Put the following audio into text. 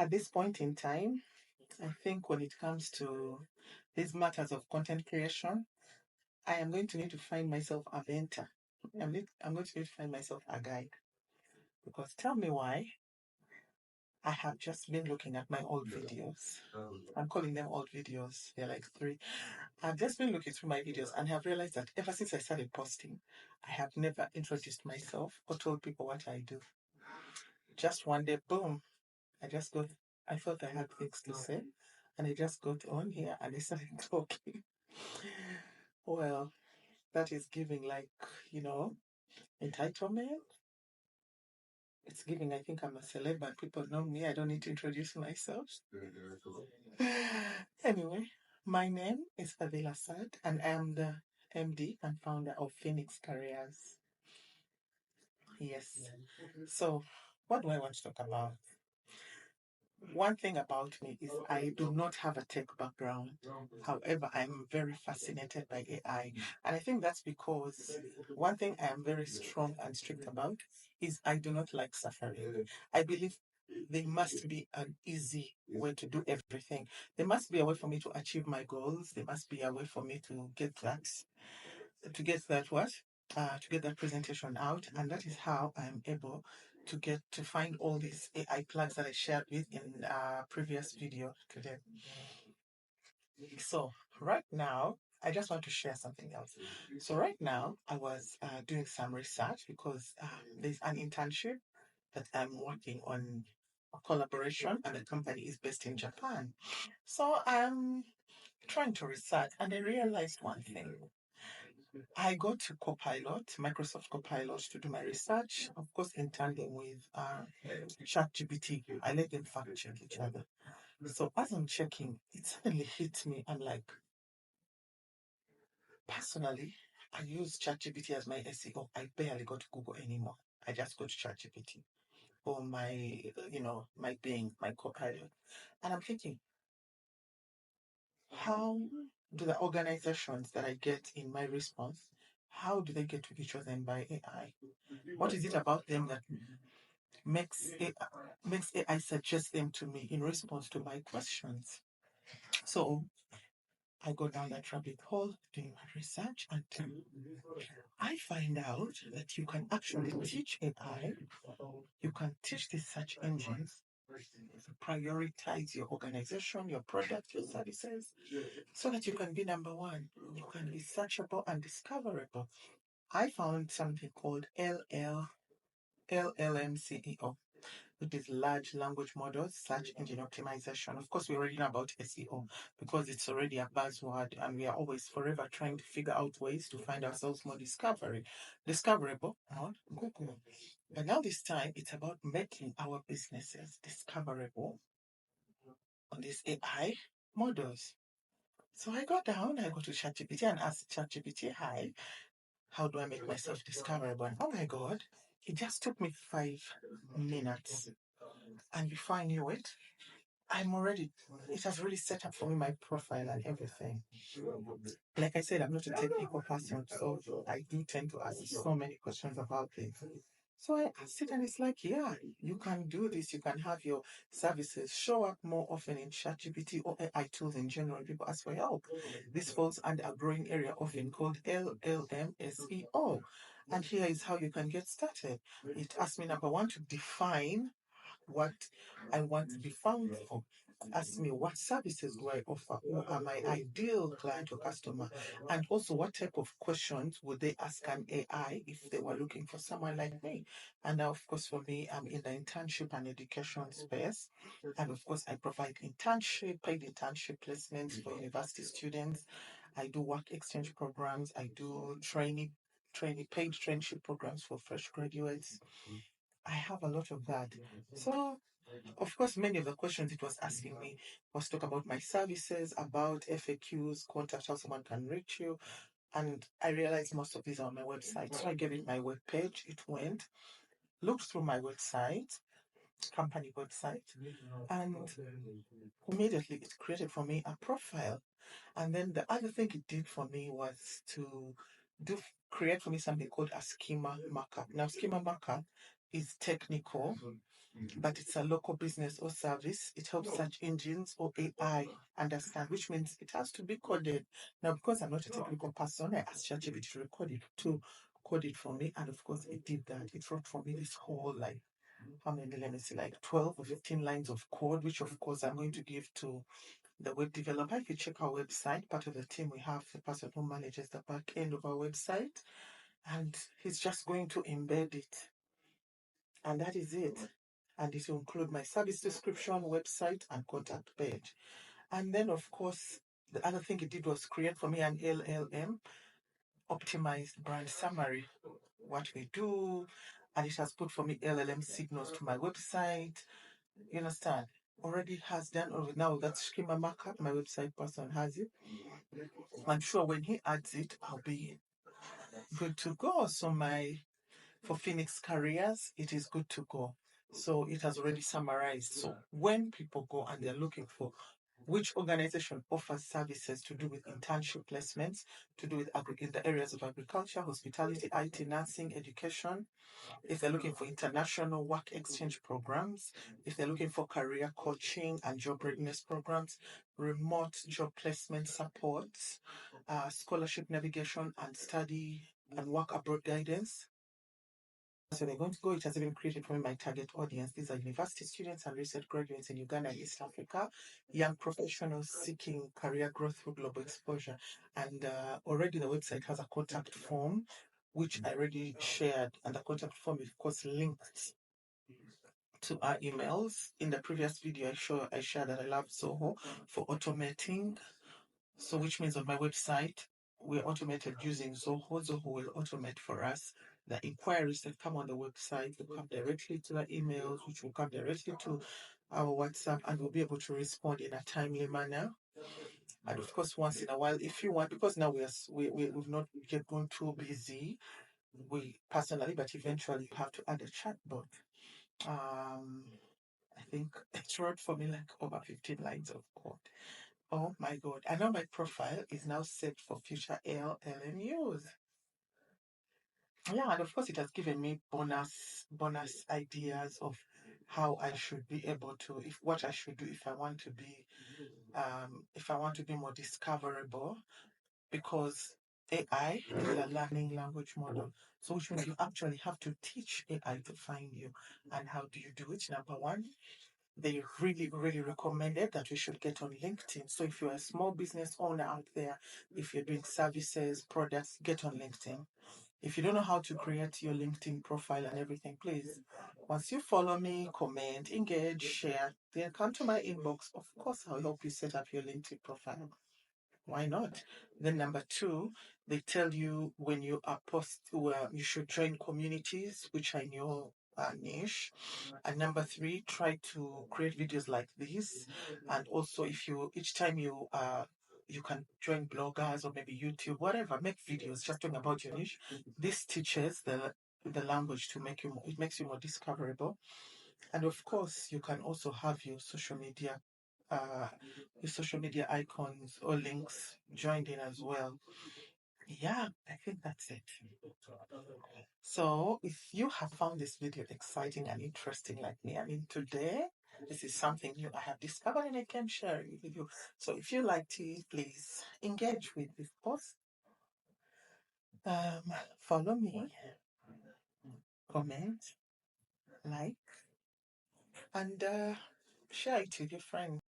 At this point in time, I think when it comes to these matters of content creation, I am going to need to find myself a mentor. I'm going to need to find myself a guide. Because tell me why, I have just been looking at my old videos. I'm calling them old videos. They're like three. I've just been looking through my videos and have realized that ever since I started posting, I have never introduced myself or told people what I do. Just one day, boom, I thought I had things to say, and I just got on here and I started talking. Well, that is giving you know, entitlement. It's giving, I think I'm a celeb and people know me. I don't need to introduce myself. Anyway, my name is Fadila Sad and I am the MD and founder of Phoenix Careers. Yes. So, what do I want to talk about? One thing about me is I do not have a tech background. However, I'm very fascinated by AI. And I think that's because one thing I am very strong and strict about is I do not like suffering. I believe there must be an easy way to do everything. There must be a way for me to achieve my goals. There must be a way for me to get that, to get that presentation out. And that is how I'm able to find all these AI plugs that I shared with in a previous video today. So right now, I just want to share something else. So right now, I was doing some research because there's an internship that I'm working on, a collaboration, and the company is based in Japan. So I'm trying to research, and I realized one thing. I go to Copilot, Microsoft Copilot, to do my research, of course, in tandem with ChatGPT. I let them fact check each other. So as I'm checking, it suddenly hit me. I'm like, personally, I use ChatGPT as my SEO. I barely go to Google anymore. I just go to ChatGPT for my, my Bing, my Copilot. And I'm thinking, how do the organizations that I get in my response, how do they get to be chosen by AI? What is it about them that makes AI suggest them to me in response to my questions? So I go down that rabbit hole doing my research, and I find out that you can actually teach AI, you can teach these search engines to prioritize your organization, your product, your services, so that you can be number one. You can be searchable and discoverable. I found something called LLM CEO, which is large language models, search engine optimization. Of course, we already know about SEO because it's already a buzzword, and we are always forever trying to figure out ways to find ourselves more discoverable on Google. But now this time, it's about making our businesses discoverable on these AI models. So I go down, I go to ChatGPT and ask ChatGPT, hi, how do I make myself discoverable? And oh my God, it just took me 5 minutes. And before I knew it, it has really set up for me my profile and everything. Like I said, I'm not a technical person, so I do tend to ask so many questions about things. So I asked it, and it's like, yeah, you can do this. You can have your services show up more often in ChatGPT or AI tools in general. People ask for help. This falls under a growing area often called LLM SEO. And here is how you can get started. It asks me, number one, to define what I want to be found for. Ask me, what services do I offer? Who are my ideal client or customer? And also, what type of questions would they ask an AI if they were looking for someone like me? And now, of course, for me, I'm in the internship and education space. And of course, I provide paid internship placements for university students. I do work exchange programs. I do paid traineeship programs for fresh graduates. I have a lot of that. So, of course, many of the questions it was asking me was talk about my services, about FAQs, contact how someone can reach you. And I realized most of these are on my website. So I gave it my web page. It went, looked through my website, company website, and immediately it created for me a profile. And then the other thing it did for me was to do create for me something called a schema markup. Now, schema markup is technical. but it's a local business or service. It helps search engines or AI understand, which means it has to be coded. Now, because I'm not a technical person, I asked ChatGPT to record it, to code it for me, and of course, it did that. It wrote for me this whole, like, how many, let me see, like 12 or 15 lines of code, which of course I'm going to give to the web developer. If you check our website, part of the team, we have the person who manages the back end of our website, and he's just going to embed it. And that is it. And it will include my service description, website, and contact page. And then, of course, the other thing it did was create for me an LLM optimized brand summary, what we do, and it has put for me LLM signals to my website. You understand? Already has done all now that schema markup, my website person has it. I'm sure when he adds it, I'll be good to go. So for Phoenix Careers, it is good to go. So it has already summarized. So when people go and they're looking for which organization offers services to do with internship placements, to do with in the areas of agriculture, hospitality, IT, nursing, education, if they're looking for international work exchange programs, if they're looking for career coaching and job readiness programs, remote job placement support, scholarship navigation and study and work abroad guidance. So they're going to go. It has been created for my target audience. These are university students and research graduates in Uganda and East Africa, young professionals seeking career growth through global exposure. And already the website has a contact form, which I already shared. And the contact form is, of course, linked to our emails. In the previous video, I shared that I love Zoho for automating. So which means on my website, we're automated using Zoho. Zoho will automate for us the inquiries that come on the website will come directly to the emails, which will come directly to our WhatsApp, and we'll be able to respond in a timely manner. And of course, once in a while, if you want, because now we've not yet gone too busy, we personally, but eventually you have to add a chatbot. I think it wrote for me like over 15 lines of code. Oh my God. I know my profile is now set for future LLM use. Yeah, and of course it has given me bonus ideas of how I should be able to, if what I should do if I want to be more discoverable, because AI is a learning language model. So which means you actually have to teach AI to find you. And how do you do it? Number one, they really, really recommended that we should get on LinkedIn. So if you're a small business owner out there, if you're doing services, products, get on LinkedIn. If you don't know how to create your LinkedIn profile and everything, please, once you follow me, comment, engage, share, then come to my inbox. Of course, I'll help you set up your LinkedIn profile. Why not? Then number two, they tell you when you are you should join communities, which I know are niche. And number three, try to create videos like this. And also, if you each time you can join bloggers or maybe YouTube, whatever, make videos just talking about your niche. This teaches the language to make you more, it makes you more discoverable. And of course, you can also have uh, your social media icons or links joined in as well. Yeah, I think that's it. So if you have found this video exciting and interesting like me, I mean, today, this is something new I have discovered and I can share it with you. So if you liked it, please engage with this post. Follow me, comment, like, and share it with your friends.